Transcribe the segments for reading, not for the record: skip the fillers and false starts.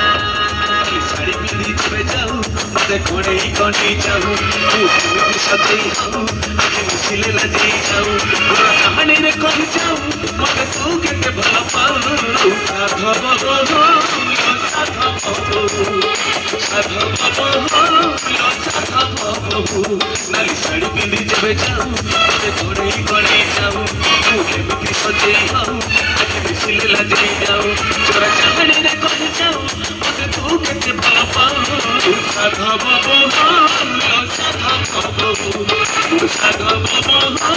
साड़ी पिंधी चले जाऊ मते कोड़े कोनी जाऊ तू तुम सजई हूं आज मिसिले लजई जाऊ पूरा कहानी रे कहि जाऊ मते तू केते भला पाऊ साधव बहो नाली साड़ी पिंधी जबे जाऊ मते कोड़े कोनी जाऊ तू केते सजई हूं आज मिसिले लजई जाऊ पूरा कहानी रे कहि जाऊ मते तू केते भला पाऊ साधव बहो साधव बहो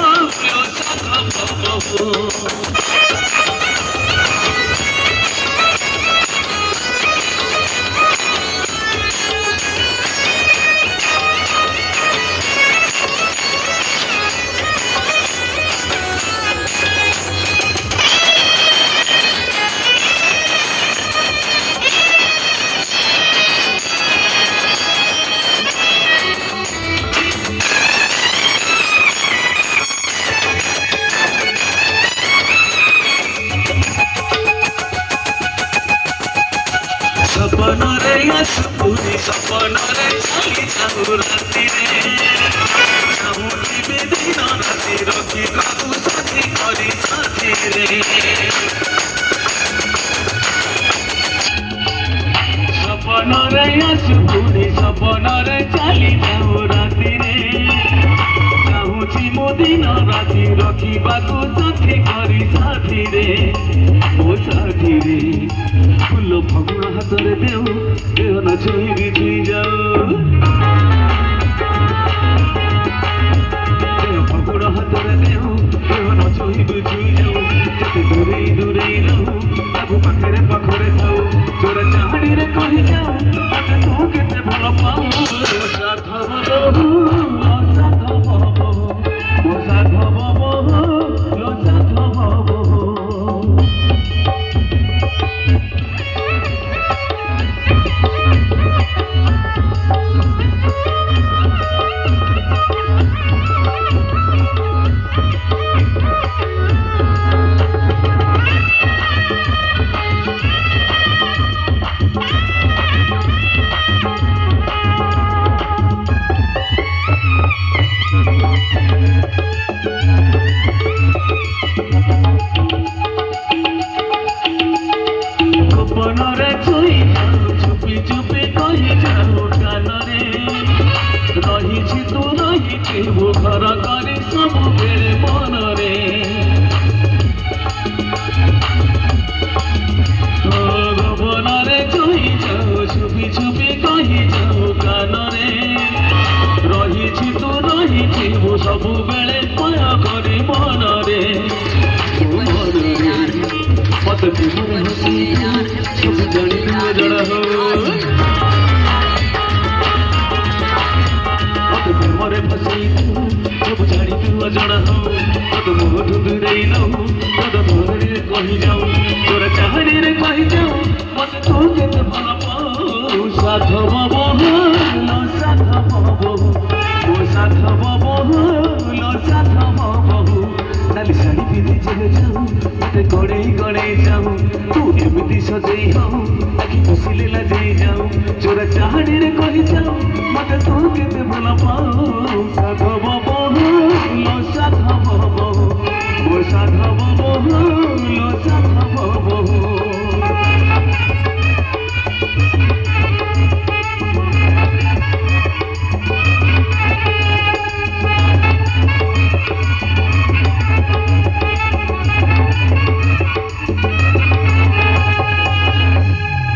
सपनरे आसुपुरी सपनरे चली जाऊ राति रे चाहूची बेदिन राति रखी काकू साथी करी साथी रे सपनरे आसुपुरी सपनरे चली जाऊ राति रे चाहूची मोदिन राति रखी काकू साथी करी साथी रे ओ साथी रे फूल फगुण हाथरे देऊ देह न छुई भी छुई जाऊ देह फगुण हाथरे देऊ देह न छुई भी छुई जाऊ जते दूरे दूरे रहू ताकू पाखरे पाखरे थाऊ तोर चाहड़ी रे कहि जाऊ मते तू केते भल पाऊ साधव बहू साधव बहू साधव बहू साधव बहू गोपनरे छुई जाऊ चुपी चुपी कहि जाऊ कानरे रहिछि तू रहिछि वो घर करी सब बेले मनरे गोपनरे छुई जाऊ चुपी चुपी कहि जाऊ कानरे रहिछि तू रहिछि वो सब बेले माया करी मनरे मत तुमरे हसी सब जानी तू जड़ा हो मत तुमरे हसी सब जानी तू जड़ा हो मत मोह दूरे लो मत मोरे कहि जाऊ तोर चाहनी रे कहि जाऊ मत तू केते भल पाऊ साधव बहू साधव बहू ओ साधव बहू साधव बहू नाली साड़ी पिंधी चले जाऊ मते गड़े गड़े जाऊ तू एमती सजई हूं आखि बसिले लजई जाऊ चोरा चाहनी रे कहि जाऊ मते तू केते भल पाऊ साधव बहू साधव बहू ओ साधव बहू साधव बहू